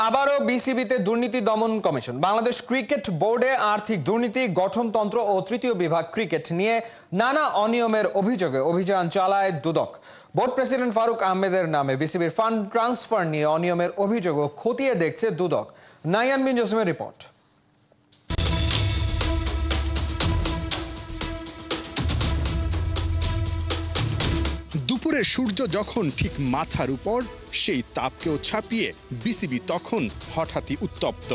আবারও বিসিবিতে দুর্নীতি দমন কমিশন। বাংলাদেশ ক্রিকেট বোর্ডে আর্থিক দুর্নীতি, গঠনতন্ত্র ও তৃতীয় বিভাগ ক্রিকেট নিয়ে নানা অনিয়মের অভিযোগে অভিযান চালায় দুদক। বোর্ড প্রেসিডেন্ট ফারুক আহমেদের নামে বিসিবির ফান্ড ট্রান্সফার নিয়ে অনিয়মের অভিযোগও খতিয়ে দেখছে দুদক। নাইয়ান বিন জসিমের রিপোর্ট। দুপুরে সূর্য যখন ঠিক মাথার উপর, সেই তাপকেও ছাপিয়ে বিসিবি তখন হঠাৎই উত্তপ্ত।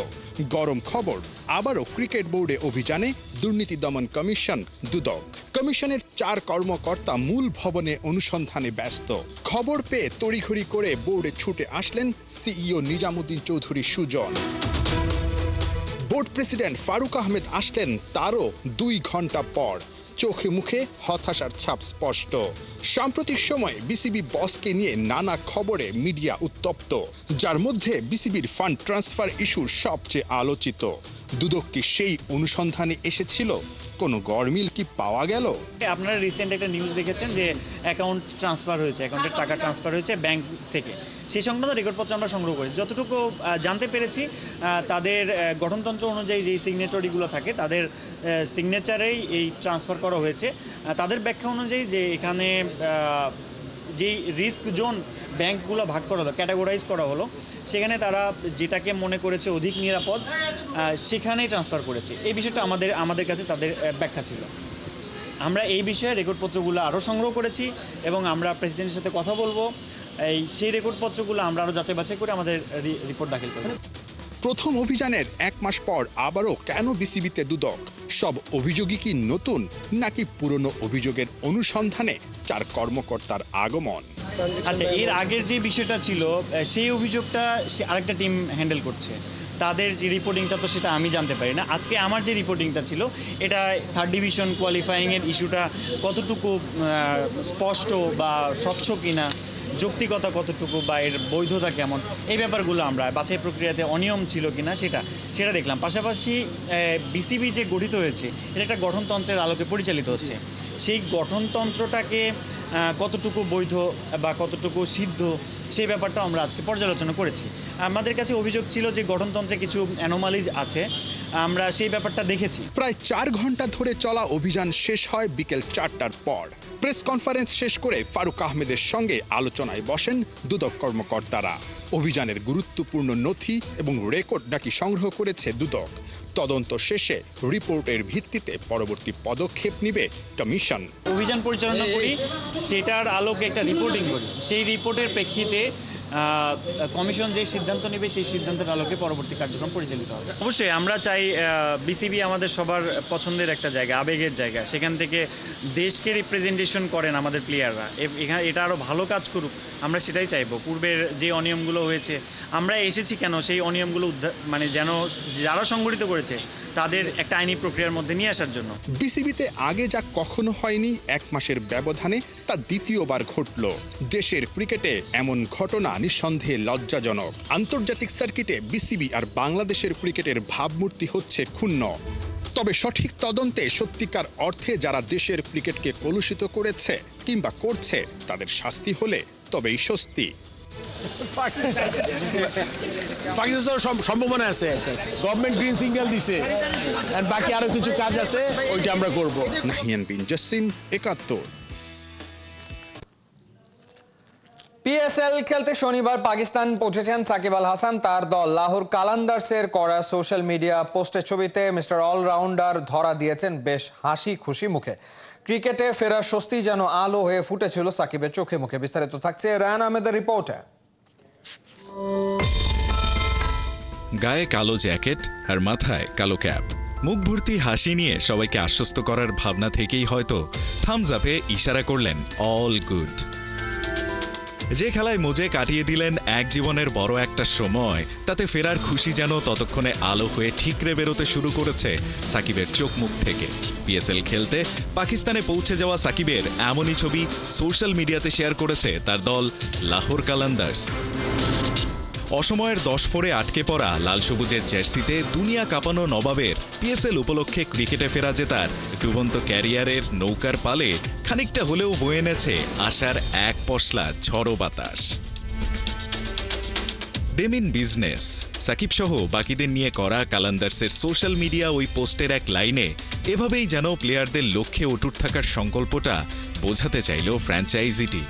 গরম খবর, আবারও ক্রিকেট বোর্ডে অভিযানে দুর্নীতি দমন কমিশন দুদক। কমিশনের 4 কর্মকর্তা মূল ভবনে অনুসন্ধানে ব্যস্ত। খবর পেয়ে তড়িঘড়ি করে বোর্ডে ছুটে আসলেন CEO Nizamuddin Chowdhury Sujan. Board president Faruk Ahmed আসলেন তারও 2 ঘন্টা পর। চোখে মুখে হতাশার ছাপ স্পষ্ট। সাম্প্রতিক সময়ে বিসিবি বসকে নিয়ে নানা খবরে মিডিয়া উত্তপ্ত, যার মধ্যে বিসিবির ফান্ড ট্রান্সফার ইস্যু সবচেয়ে আলোচিত। দুদক কি সেই অনুসন্ধানে এসেছিল? কোনো গরমিল কি পাওয়া গেল? আপনারা রিসেন্ট একটা নিউজ দেখেছেন যে অ্যাকাউন্ট ট্রান্সফার হয়েছে, অ্যাকাউন্টের টাকা ট্রান্সফার হয়েছে ব্যাংক থেকে। সেই সংক্রান্ত রেকর্ডপত্র আমরা সংগ্রহ করেছি। যতটুকু জানতে পেরেছি, তাদের গঠনতন্ত্র অনুযায়ী যেই সিগনেটরিগুলো থাকে তাদের সিগনেচারেই এই ট্রান্সফার করা হয়েছে। তাদের ব্যাখ্যা অনুযায়ী যে এখানে যেই রিস্ক জোন ব্যাংকগুলো ভাগ করা হলো, ক্যাটাগরাইজ করা হলো, সেখানে তারা যেটাকে মনে করেছে অধিক নিরাপদ সেখানেই ট্রান্সফার করেছে। এই বিষয়টা আমাদের কাছে তাদের ব্যাখ্যা ছিল। আমরা এই বিষয়ে রেকর্ডপত্রগুলো আরও সংগ্রহ করেছি এবং আমরা প্রেসিডেন্টের সাথে কথা বলবো। সেই রেকর্ডপত্রগুলো আমরা আরও যাচাই বাছাই করে আমাদের রিপোর্ট দাখিল করব। প্রথম অভিযানের 1 মাস পর আবারও কেন বিসিবিতে দুদক? সব অভিযোগই কি নতুন, নাকি পুরনো অভিযোগের অনুসন্ধানে 4 কর্মকর্তার আগমন? আচ্ছা, এর আগের যে বিষয়টা ছিল সেই অভিযোগটা আরেকটা টিম হ্যান্ডেল করছে। তাদের যে রিপোর্টিংটা তো সেটা আমি জানতে পারি না। আজকে আমার যে রিপোর্টিংটা ছিল, এটা 3rd ডিভিশন কোয়ালিফাইংয়ের ইস্যুটা কতটুকু স্পষ্ট বা স্বচ্ছ কিনা, যৌক্তিকতা কতটুকু বা এর বৈধতা কেমন, এই ব্যাপারগুলো আমরা বাছাই প্রক্রিয়াতে অনিয়ম ছিল কিনা সেটা দেখলাম। পাশাপাশি বিসিবি যে গঠিত হয়েছে, এটা একটা গঠনতন্ত্রের আলোকে পরিচালিত হচ্ছে। সেই গঠনতন্ত্রটাকে কতটুকু বৈধ বা কতটুকু সিদ্ধ, সেই ব্যাপারটা আমরা আজকে পর্যালোচনা করেছি। আমাদের কাছে অভিযোগ ছিল যে গঠনতন্ত্রে কিছু অ্যানোমালিজ আছে, আমরা সেই ব্যাপারটা দেখেছি। প্রায় 4 ঘন্টা ধরে চলা অভিযান শেষ হয় বিকেল 4টার পর। প্রেস কনফারেন্স শেষ করে ফারুক আহমেদের সঙ্গে আলোচনায় বসেন দুদক কর্মকর্তারা। অভিযানের গুরুত্বপূর্ণ নথি এবং রেকর্ড নাকি সংগ্রহ করেছে দুদক। তদন্ত শেষে রিপোর্টের ভিত্তিতে পরবর্তী পদক্ষেপ নেবে কমিশন। অভিযান পরিচালনা করি, সেটার আলোকে একটা রিপোর্টিং করি। সেই রিপোর্টের প্রেক্ষিতে কমিশন যে সিদ্ধান্ত নেবে, সেই সিদ্ধান্তের আলোকে পরবর্তী কার্যক্রম পরিচালিত হবে। অবশ্যই আমরা চাই বিসিবি আমাদের সবার পছন্দের একটা জায়গা, আবেগের জায়গা। সেখান থেকে দেশকে রিপ্রেজেন্টেশন করেন আমাদের প্লেয়াররা। এটা আরও ভালো কাজ করুক, আমরা সেটাই চাইবো। পূর্বের যে অনিয়মগুলো হয়েছে, আমরা এসেছি কেন সেই অনিয়মগুলো যেন যারা সংগঠিত করেছে তাদের একটা আইনি প্রক্রিয়ার মধ্যে নিয়ে আসার জন্য। বিসিবিতে আগে যা কখনো হয়নি, 1 মাসের ব্যবধানে তা দ্বিতীয়বার ঘটল। দেশের ক্রিকেটে এমন ঘটনা নিঃসন্দেহে লজ্জাজনক। আন্তর্জাতিক সার্কিটে বিসিবি আর বাংলাদেশের ক্রিকেটের ভাবমূর্তি হচ্ছে ক্ষুণ্ণ। তবে সঠিক তদন্তে সত্যিকার অর্থে যারা দেশের ক্রিকেটকে কলুষিত করেছে কিংবা করছে, তাদের শাস্তি হলে তবেই স্বস্তি। পাকিস্তানের সম্ভাবনা আছে। গভর্নমেন্ট গ্রিন সিগন্যাল দিছে, এন্ড বাকি আরো কিছু কাজ আছে, ওইটা আমরা করব। নাহিয়ান বিন জসিম, 71। পিএসএল খেলতে শনিবার পাকিস্তান পৌঁছেছেন সাকিব আল হাসান। তার দল লাহোর কালান্দার্সের করা সোশ্যাল মিডিয়া পোস্টের ছবিতে মিস্টার অলরাউন্ডার ধরা দিয়েছেন বেশ হাসি খুশি মুখে। ক্রিকেটে ফেরার স্বস্তি যেন আলো হয়ে ফুটেছিল সাকিবের চোখে মুখে। বিস্তারিত থাকছে রায়ান আহমেদের রিপোর্টে। গায়ে কালো জ্যাকেট আর মাথায় কালো ক্যাপ, মুখ ভর্তি হাসি নিয়ে সবাইকে আশ্বস্ত করার ভাবনা থেকেই হয়তো থামস আপে ইশারা করলেন অল গুড। যে খেলায় মজে কাটিয়ে দিলেন এক জীবনের বড় একটা সময়, তাতে ফেরার খুশি যেন ততক্ষণে আলো হয়ে ঠিকরে বেরোতে শুরু করেছে সাকিবের চোখ মুখ থেকে। পিএসএল খেলতে পাকিস্তানে পৌঁছে যাওয়া সাকিবের এমনই ছবি সোশ্যাল মিডিয়াতে শেয়ার করেছে তার দল লাহোর কালান্দার্স। অসময়ের 10 ফোরে আটকে পড়া লাল সবুজের জার্সিতে দুনিয়া কাঁপানো নবাবের পিএসএল উপলক্ষে ক্রিকেটে ফেরা যে তার ডুবন্ত ক্যারিয়ারের নৌকার পালে খানিকটা হলেও বয়ে এনেছে আশার এক পশলা ঝড়ো বাতাস। দে মিন বিজনেস। সাকিব সহ বাকিদের নিয়ে করা কালান্দার্সের সোশ্যাল মিডিয়া ওই পোস্টের এক লাইনে এভাবেই যেন প্লেয়ারদের লক্ষ্যে অটুট থাকার সংকল্পটা বোঝাতে চাইল ফ্র্যাঞ্চাইজিটি।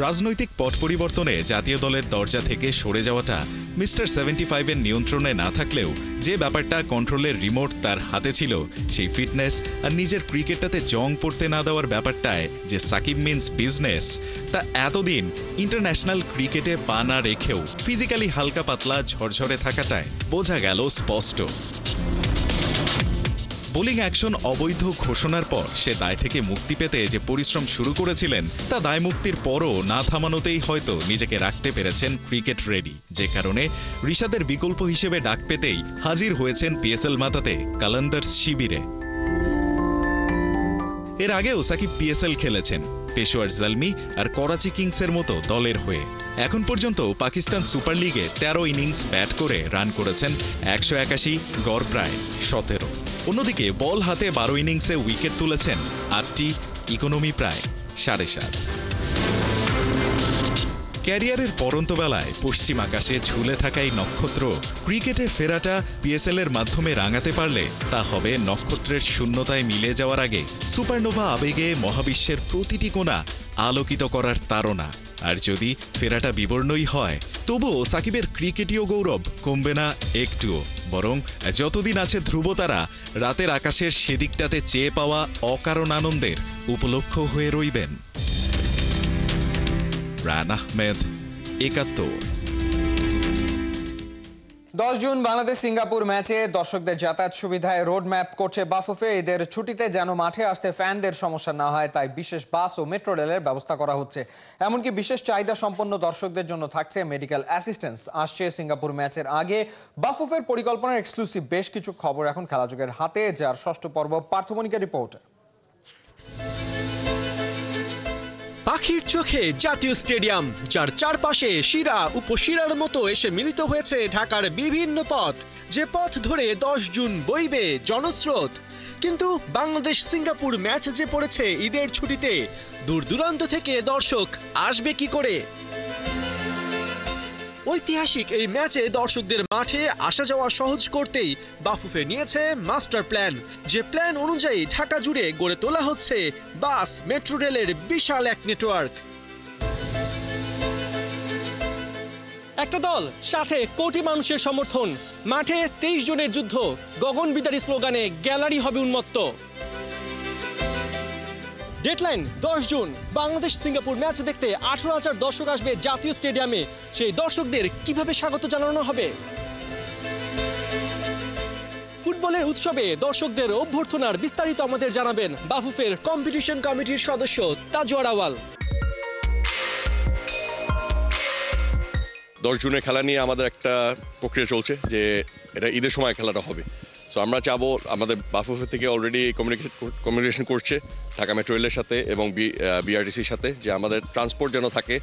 রাজনৈতিক পট পরিবর্তনে জাতীয় দলের দরজা থেকে সরে যাওয়াটা মিস্টার 75-এর নিয়ন্ত্রণে না থাকলেও যে ব্যাপারটা কন্ট্রোলের রিমোট তার হাতে ছিল, সেই ফিটনেস আর নিজের ক্রিকেটটাতে জং পড়তে না দেওয়ার ব্যাপারটায় যে সাকিব মিন্স বিজনেস, তা এতদিন ইন্টারন্যাশনাল ক্রিকেটে পা না রেখেও ফিজিক্যালি হালকা পাতলা ঝরঝরে থাকাটায় বোঝা গেল স্পষ্ট। বোলিং অ্যাকশন অবৈধ ঘোষণার পর সে দায় থেকে মুক্তি পেতে যে পরিশ্রম শুরু করেছিলেন, তা দায় মুক্তির পরও না থামানোতেই হয়তো নিজেকে রাখতে পেরেছেন ক্রিকেট রেডি, যে কারণে ঋষাদের বিকল্প হিসেবে ডাক পেতেই হাজির হয়েছেন পিএসএল মাতাতে কালান্দার্স শিবিরে। এর আগেও সাকিব পিএসএল খেলেছেন পেশোয়ার জালমি আর করাচি কিংসের মতো দলের হয়ে। এখন পর্যন্ত পাকিস্তান সুপার লিগে 13 ইনিংস ব্যাট করে রান করেছেন 181, গড় প্রায় 17। অন্যদিকে বল হাতে 12 ইনিংসে উইকেট তুলেছেন 8টি, ইকোনমি প্রায় 7.5। ক্যারিয়ারের পরন্ত বেলায় পশ্চিম আকাশে ঝুলে থাকা এই নক্ষত্র ক্রিকেটে ফেরাটা পিএসএল এর মাধ্যমে রাঙাতে পারলে তা হবে নক্ষত্রের শূন্যতায় মিলে যাওয়ার আগে সুপারনোভা আবেগে মহাবিশ্বের প্রতিটি কোণা আলোকিত করার তাড়না। আর যদি ফেরাটা বিবর্ণই হয়, তবুও সাকিবের ক্রিকেটীয় গৌরব কমবে না একটুও, বরং যতদিন আছে ধ্রুবতারা রাতের আকাশের সেদিকটাতে চেয়ে পাওয়া অকারণ আনন্দের উপলক্ষ হয়ে রইবেন। রান আহমেদ, 71। 10 জুন বাংলাদেশ সিঙ্গাপুর ম্যাচে দর্শকদের যাতায়াত সুবিধায় রোড ম্যাপ করছে বাফুফে। ঈদের ছুটিতে যেন মাঠে আসতে ফ্যানদের সমস্যা না হয়, তাই বিশেষ বাস ও মেট্রো রেলের ব্যবস্থা করা হচ্ছে। এমনকি বিশেষ চাহিদা সম্পন্ন দর্শকদের জন্য থাকছে মেডিকেল অ্যাসিস্ট্যান্স। আসছে সিঙ্গাপুর ম্যাচের আগে বাফুফের পরিকল্পনার এক্সক্লুসিভ বেশ কিছু খবর এখন খেলাযোগের হাতে, যার ষষ্ঠ পর্ব পার্থমণিকের রিপোর্ট। পাখির চোখে জাতীয় স্টেডিয়াম, যার চারপাশে শিরা উপশিরার মতো এসে মিলিত হয়েছে ঢাকার বিভিন্ন পথ, যে পথ ধরে 10 জুন বইবে জনস্রোত। কিন্তু বাংলাদেশ সিঙ্গাপুর ম্যাচ যে পড়েছে ঈদের ছুটিতে, দূর দূরান্ত থেকে দর্শক আসবে কি করে? ঐতিহাসিক এই ম্যাচে দর্শকদের মাঠে আসা যাওয়া সহজ করতেই বাফুফে নিয়েছে মাস্টার প্ল্যান, যে প্ল্যান অনুযায়ী ঢাকা জুড়ে গড়ে তোলা হচ্ছে বাস মেট্রো রেলের বিশাল এক নেটওয়ার্ক। একটা দল, সাথে কোটি মানুষের সমর্থন, মাঠে 23 জনের যুদ্ধ, গগনবিদারী স্লোগানে গ্যালারি হবে উন্মত্ত। Deadline 10 June, Bangladesh Singapore match দেখতে 18,000 দর্শক আসবে জাতীয় স্টেডিয়ামে। সেই দর্শকদের কিভাবে স্বাগত জানানো হবে? ফুটবলের উৎসবে দর্শকদের অভ্যর্থনার বিস্তারিত আমাদের জানাবেন বাফুফের কম্পিটিশন কমিটির সদস্য তাজওয়ার আওয়াল। 10 জুনের খেলা নিয়ে আমাদের একটা প্রক্রিয়া চলছে, যে এটা ঈদের সময় খেলাটা হবে। সো আমরা চাবো, আমাদের বাফুফে থেকে অলরেডি কমিউনিকেশন করছে ঢাকা মেট্রো রেলের সাথে এবং বিআরটিসির সাথে, যে আমাদের ট্রান্সপোর্ট যেন থাকে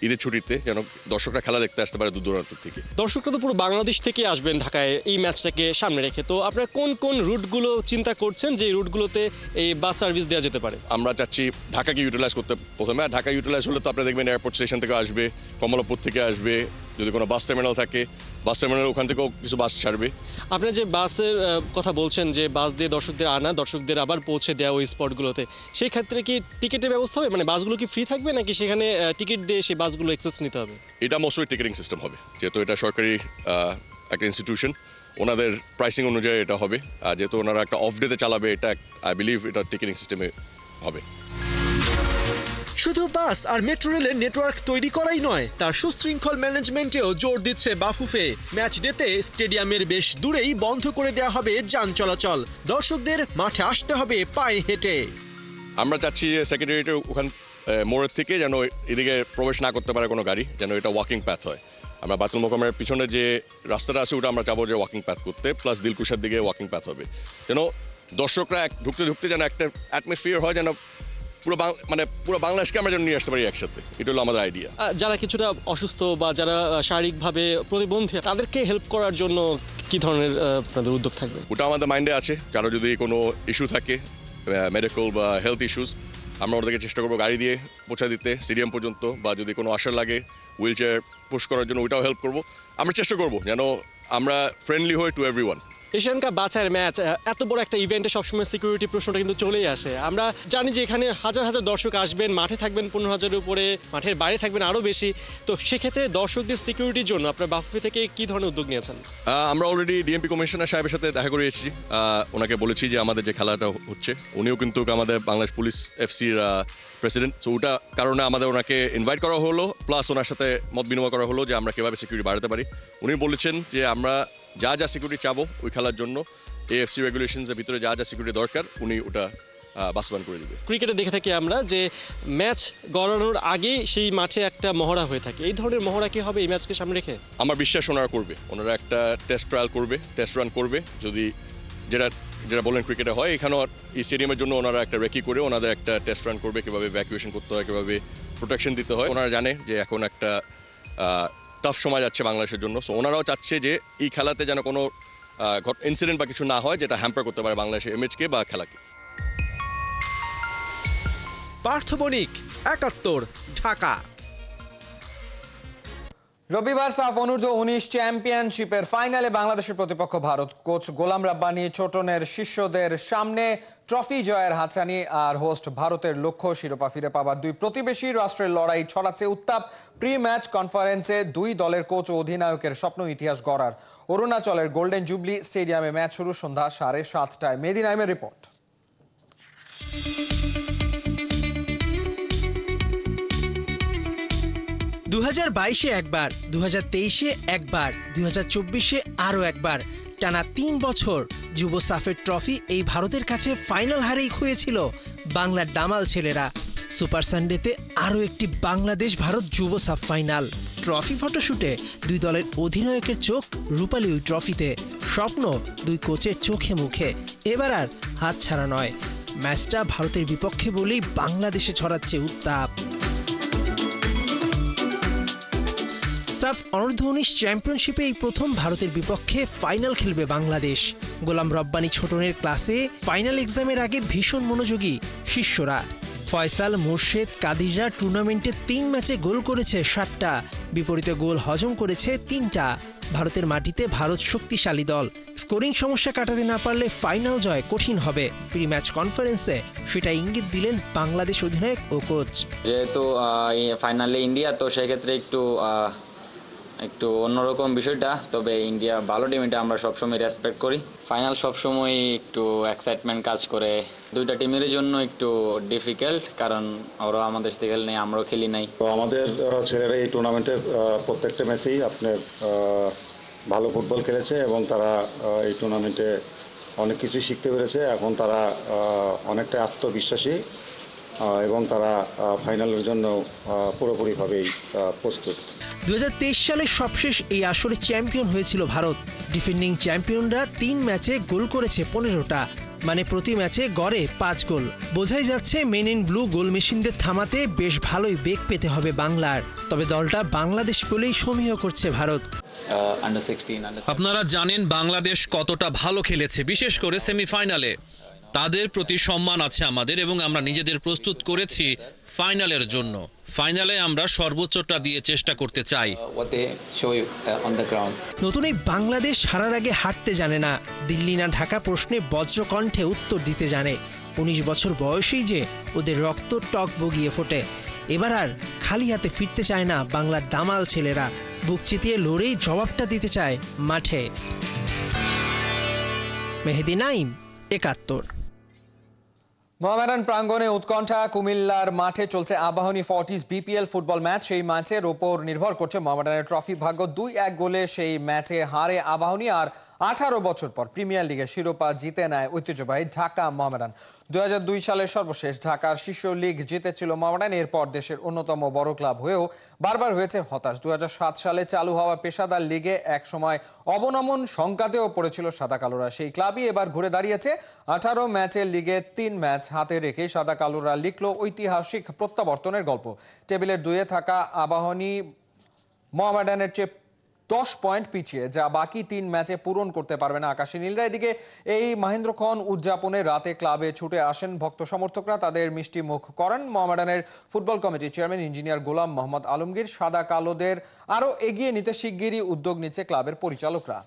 ঈদের ছুটিতে, যেন দর্শকরা খেলা দেখতে আসতে পারে দূর দূরান্ত থেকে। দর্শকরা তো পুরো বাংলাদেশ থেকে আসবেন ঢাকায় এই ম্যাচটাকে সামনে রেখে, তো আপনারা কোন কোন রুটগুলো চিন্তা করছেন যে রুটগুলোতে এই বাস সার্ভিস দেওয়া যেতে পারে? আমরা চাচ্ছি ঢাকাকে ইউটিলাইজ করতে প্রথমে। ঢাকা ইউটিলাইজ হলে তো আপনি দেখবেন এয়ারপোর্ট স্টেশন থেকে আসবে, কমলাপুর থেকে আসবে, যদি কোনো বাস টার্মিনাল থাকে বাস টার্মিনাল ওখান থেকেও কিছু বাস ছাড়বে। আপনারা যে বাসের কথা বলছেন, যে বাস দিয়ে দর্শকদের আনা, দর্শকদের আবার পৌঁছে দেওয়া ওই স্পটগুলোতে, সেই ক্ষেত্রে কি টিকিটের ব্যবস্থা হবে? মানে বাসগুলো কি ফ্রি থাকবে, নাকি সেখানে টিকিট দিয়ে সেই বাসগুলো অ্যাক্সেস নিতে হবে? এটা মোস্টলি টিকিটিং সিস্টেম হবে, যেহেতু এটা সরকারি একটা ইনস্টিটিউশন, ওনাদের প্রাইসিং অনুযায়ী এটা হবে। আর যেহেতু ওনারা একটা অফ ডেতে চালাবে, এটা আই বিলিভ এটা টিকিটিং সিস্টেমে হবে। শুধু বাস আর মেট্রো রেলের নেটওয়ার্ক তৈরি করাই নয়, তার সুশৃঙ্খল ম্যানেজমেন্টেও জোর দিচ্ছে বাফুফে। ম্যাচ ডেতে স্টেডিয়ামের বেশ দূরেই বন্ধ করে দেওয়া হবে যান চলাচল, দর্শকদের মাঠে আসতে হবে পায়ে হেঁটে। আমরা চাচ্ছি সেক্রেটারিয়েটের ওখান মোড়ের থেকে যেন এদিকে প্রবেশ না করতে পারে কোনো গাড়ি, যেন এটা ওয়াকিং প্যাথ হয়। আমরা বাতুল মোকামের পিছনে যে রাস্তাটা আছে ওটা আমরা চাবো যে ওয়াকিং প্যাথ করতে, প্লাস দিলকুশার দিকে ওয়াকিং প্যাথ হবে, যেন দর্শকরা ঢুকতে ঢুকতে যেন একটা অ্যাটমসফিয়ার হয়, যেন পুরো বাংলাদেশকে আমরা যেন নিয়ে আসতে পারি একসাথে। এটা হলো আমাদের আইডিয়া। যারা কিছুটা অসুস্থ বা যারা শারীরিকভাবে প্রতিবন্ধী, তাদেরকে হেল্প করার জন্য কি ধরনের আপনাদের উদ্যোগ থাকবে? ওটা আমাদের মাইন্ডে আছে। কারো যদি কোনো ইস্যু থাকে, মেডিকেল বা হেলথ ইস্যুস, আমরা ওদেরকে চেষ্টা করবো গাড়ি দিয়ে পৌঁছা দিতে স্টেডিয়াম পর্যন্ত, বা যদি কোনো আশার লাগে হুইল চেয়ার পুশ করার জন্য ওইটাও হেল্প করবো। আমরা চেষ্টা করবো যেন আমরা ফ্রেন্ডলি হই টু এভরিওয়ান। এশিয়ান কাপ বাছাইয়ের ম্যাচ, এত বড় একটা ইভেন্টে সবসময় সিকিউরিটি প্রশ্নটা কিন্তু চলেই আসে। আমরা জানি যে এখানে হাজার হাজার দর্শক আসবেন, মাঠে থাকবেন 15,000-এর উপরে, মাঠের বাইরে থাকবেন আরও বেশি। তো সেক্ষেত্রে দর্শকদের সিকিউরিটির জন্য আপনার বাফুফে থেকে কী ধরনের উদ্যোগ নিয়েছেন? আমরা অলরেডি ডিএমপি কমিশনার সাহেবের সাথে দেখা করে এসেছি। ওনাকে বলেছি যে আমাদের যে খেলাটা হচ্ছে, উনিও কিন্তু আমাদের বাংলাদেশ পুলিশ এফসির প্রেসিডেন্ট, সো ওটা কারণে আমাদের ওনাকে ইনভাইট করা হলো, প্লাস ওনার সাথে মত বিনিময় করা হলো যে আমরা কীভাবে সিকিউরিটি বাড়াতে পারি। উনি বলেছেন যে আমরা যা যা সিকিউরিটি চাবো ওই খেলার জন্য, এএফসি রেগুলেশনসের ভিতরে যা যা সিকিউরিটি দরকার উনি ওটা বাস্তবায়ন করে দিবে। ক্রিকেটে দেখে থাকি আমরা যে ম্যাচ গড়ানোর আগেই সেই মাঠে একটা মহড়া হয়ে থাকে, এই ধরনের মহড়া কি হবে এই ম্যাচকে সামনে রেখে? আমার বিশ্বাস ওনারা করবে, ওনারা একটা টেস্ট ট্রায়াল করবে, টেস্ট রান করবে। যদি যেটা যেটা বলেন ক্রিকেটে হয়, এখানেও এই স্টেডিয়ামের জন্য ওনারা একটা রেকি করে ওনাদের একটা টেস্ট রান করবে, কীভাবে ভ্যাকুয়েশন করতে হয়, কীভাবে প্রোটেকশন দিতে হয়। ওনারা জানে যে এখন একটা টাফ সময় যাচ্ছে বাংলাদেশের জন্য, সো ওনারাও চাচ্ছে যে এই খেলাতে যেন কোনো ইনসিডেন্ট বা কিছু না হয় যেটা হ্যাম্পার করতে পারে বাংলাদেশের ইমেজকে বা খেলাকে। পার্থ বণিক, ৭১, ঢাকা। রবিবার সাফ অনূর্ধ্ব-19 চ্যাম্পিয়নশিপের ফাইনালে বাংলাদেশের প্রতিপক্ষ ভারত। কোচ গোলাম রাব্বানী ছোটনের শিষ্যদের সামনে ট্রফি জয়ের হাতছানি, আর হোস্ট ভারতের লক্ষ্য শিরোপা ফিরে পাবার দুই প্রতিবেশী রাষ্ট্রের লড়াই ছড়াচ্ছে উত্তাপ। প্রি ম্যাচ কনফারেন্সে দুই দলের কোচ ও অধিনায়কের স্বপ্ন ইতিহাস গড়ার। অরুণাচলের গোল্ডেন জুবলি স্টেডিয়ামে ম্যাচ শুরু সন্ধ্যা 7:30টায়। মেহেদী নাইমের রিপোর্ট। 2022-এ একবার, 2023-এ একবার, 2024-এ আরও একবার, টানা 3 বছর যুব সাফের ট্রফি এই ভারতের কাছে ফাইনাল হারেই খুঁয়েছিল বাংলার দামাল ছেলেরা। সুপার সানডেতে আরও একটি বাংলাদেশ ভারত যুব সাফ ফাইনাল। ট্রফি ফটোশুটে দুই দলের অধিনায়কের চোখ রূপালী ওই ট্রফিতে, স্বপ্ন দুই কোচের চোখে মুখে। এবার আর হাতছাড়া নয়, ম্যাচটা ভারতের বিপক্ষে বলেই বাংলাদেশে ছড়াচ্ছে উত্তাপ। সাফ অনূর্ধ্ব-19 চ্যাম্পিয়নশিপে এই প্রথম ভারতের বিপক্ষে ফাইনাল খেলবে বাংলাদেশ। গোলাম রব্বানী ছোটনের ক্লাসে ফাইনাল এক্সামের আগে ভীষণ মনোযোগী শিষ্যরা। ফয়সাল, মুর্শেদ, কাদিররা টুর্নামেন্টে 3 ম্যাচে গোল করেছে 7টা, বিপরীতে গোল হজম করেছে 3টা। ভারতের মাটিতে ভারত শক্তিশালী দল, স্কোরিং সমস্যা কাটাতে না পারলে ফাইনাল জয় কঠিন হবে। প্রি ম্যাচ কনফারেন্সে সেটা ইঙ্গিত দিলেন বাংলাদেশ অধিনায়ক ও কোচ। যেহেতু ফাইনালে ইন্ডিয়া, তো সেক্ষেত্রে একটু অন্যরকম বিষয়টা, তবে ইন্ডিয়া ভালো টিম, এটা আমরা সবসময় রেসপেক্ট করি। ফাইনাল সবসময় একটু এক্সাইটমেন্ট কাজ করে, দুইটা টিমের জন্য একটু ডিফিকাল্ট, কারণ ওরা আমাদের সাথে খেলে নেই, আমরাও খেলি নাই। তো আমাদের ছেলেরা এই টুর্নামেন্টের প্রত্যেকটা ম্যাচেই আপনার ভালো ফুটবল খেলেছে এবং তারা এই টুর্নামেন্টে অনেক কিছু শিখতে পেরেছে। এখন তারা অনেকটা আত্মবিশ্বাসী এবং তারা ফাইনালের জন্য পুরোপুরিভাবেই প্রস্তুত। 2023 সালে সবশেষ এই আসরে চ্যাম্পিয়ন হয়েছিল ভারত। ডিফেন্ডিং চ্যাম্পিয়নরা 3 ম্যাচে গোল করেছে 15টা, মানে প্রতি ম্যাচে গড়ে 5 গোল। বোঝাই যাচ্ছে মেন ইন ব্লু গোল মেশিনদের থামাতে বেশ ভালোই বেগ পেতে হবে বাংলার। তবে দলটা বাংলাদেশ বলেই সমীহ করছে ভারত। আপনারা জানেন বাংলাদেশ কতটা ভালো খেলেছে, বিশেষ করে সেমিফাইনালে। তাদের প্রতি সম্মান আছে আমাদের এবং আমরা নিজেদের প্রস্তুত করেছি ফাইনালের জন্য। ফাইনালে আমরা সর্বোচ্চটা দিয়ে চেষ্টা করতে চাই। নতুন এই বাংলাদেশ হারার আগে হাঁটতে জানে না, দিল্লি না ঢাকা প্রশ্নে বজ্রকণ্ঠে উত্তর দিতে জানে। 19 বছর বয়সেই যে ওদের রক্ত টক বগিয়ে ফোটে। এবার আর খালি হাতে ফিরতে চায় না বাংলার দামাল ছেলেরা, বুক চিতিয়ে লড়েই জবাবটা দিতে চায় মাঠে। মেহেদী নাইম, ৭১। মোহামেডান প্রাঙ্গণে উৎকণ্ঠা। কুমিল্লার মাঠে চলছে Abahani Fortis BPL football match. সেই ম্যাচের ওপর নির্ভর করছে মোহামেডানের ট্রফি ভাগ্য। 2-1 গোলে সেই ম্যাচে হারে আবাহনী, আর 18 বছর পর প্রিমিয়ার লিগের শিরোপা জিতে নেয় ঐতিহ্যবাহী ঢাকা মোহামেডান। 2002 সালে সর্বশেষ ঢাকার শীর্ষ লিগ জিতেছিল মোহামেডান। এরপর দেশের অন্যতম বড় ক্লাব হয়েও বারবার হয়েছে হতাশ। 2007 সালে চালু হওয়া পেশাদার লিগে একসময় অবনমন সংঘাতেও পড়েছিল সাদা কালোরা। সেই ক্লাবই এবার ঘুরে দাঁড়িয়েছে। 18 ম্যাচের লিগে 3 ম্যাচ হাতে রেখে সাদা কালোরা লিখল ঐতিহাসিক প্রত্যাবর্তনের গল্প। টেবিলের 2-এ থাকা আবাহনী মোহামেডানের চেয়ে 10 পয়েন্ট পিছিয়ে, যা বাকি 3 ম্যাচে পূরণ করতে পারবে না আকাশী নীলরা। এদিকে এই মহেন্দ্রক্ষণ উদযাপনে রাতে ক্লাবে ছুটে আসেন ভক্ত সমর্থকরা, তাদের মিষ্টি মুখ করেন মোহামেডানের ফুটবল কমিটির চেয়ারম্যান ইঞ্জিনিয়ার গোলাম মোহাম্মদ আলমগীর। সাদা কালোদের আরও এগিয়ে নিতে শিগগিরই উদ্যোগ নিচ্ছে ক্লাবের পরিচালকরা।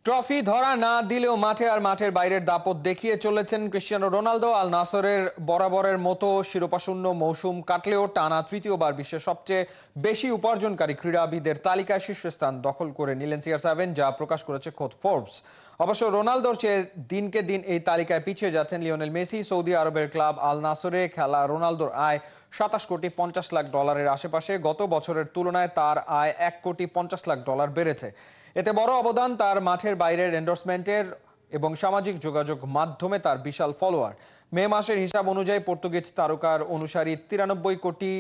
ট্রফি ধরা না দিলেও মাঠে আর মাঠের বাইরের দাপট দেখিয়ে চলেছেন ক্রিশ্চিয়ানো রোনালদো। আল নাসরের বরাবরের মতো শিরোপাশূন্য মৌসুম কাটলেও টানা তৃতীয়বার বিশ্বের সবচেয়ে বেশি উপার্জনকারী ক্রীড়াবিদের তালিকায় শীর্ষস্থান দখল করে নিলেন CR7, যা প্রকাশ করেছে খোদ ফোর্বস। অবশ্য রোনালদোর চেয়ে দিনকে দিন এই তালিকায় পিছিয়ে যাচ্ছেন লিওনেল মেসি। সৌদি আরবের ক্লাব আল নাসরে খেলা রোনালদোর আয় 27 কোটি 50 লাখ ডলারের আশেপাশে। গত বছরের তুলনায় তার আয় 1 কোটি 50 লাখ ডলার বেড়েছে। এতে বড় অবদান তার মাঠের বাইরের এন্ডোর্সমেন্টের এবং সামাজিক যোগাযোগ মাধ্যমে তার বিশাল ফলোয়ার। মে মাসের হিসাব অনুযায়ী পর্তুগিজ তারকার অনুসারী 93 কোটি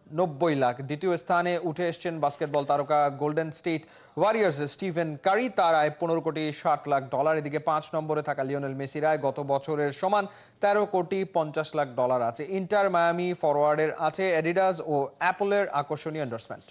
90 লাখ। দ্বিতীয় স্থানে উঠে এসছেন বাস্কেটবল তারকা গোল্ডেন স্টেট ওয়ারিয়ার্সের স্টিভেন কারি, তার আয় 15 কোটি 60 লাখ ডলার। এদিকে 5 নম্বরে থাকা লিওনেল মেসির আয় গত বছরের সমান 13 কোটি 50 লাখ ডলার আছে। ইন্টার মায়ামি ফরওয়ার্ডের আছে অ্যাডিডাস ও অ্যাপলের আকর্ষণীয় এন্ডোর্সমেন্ট।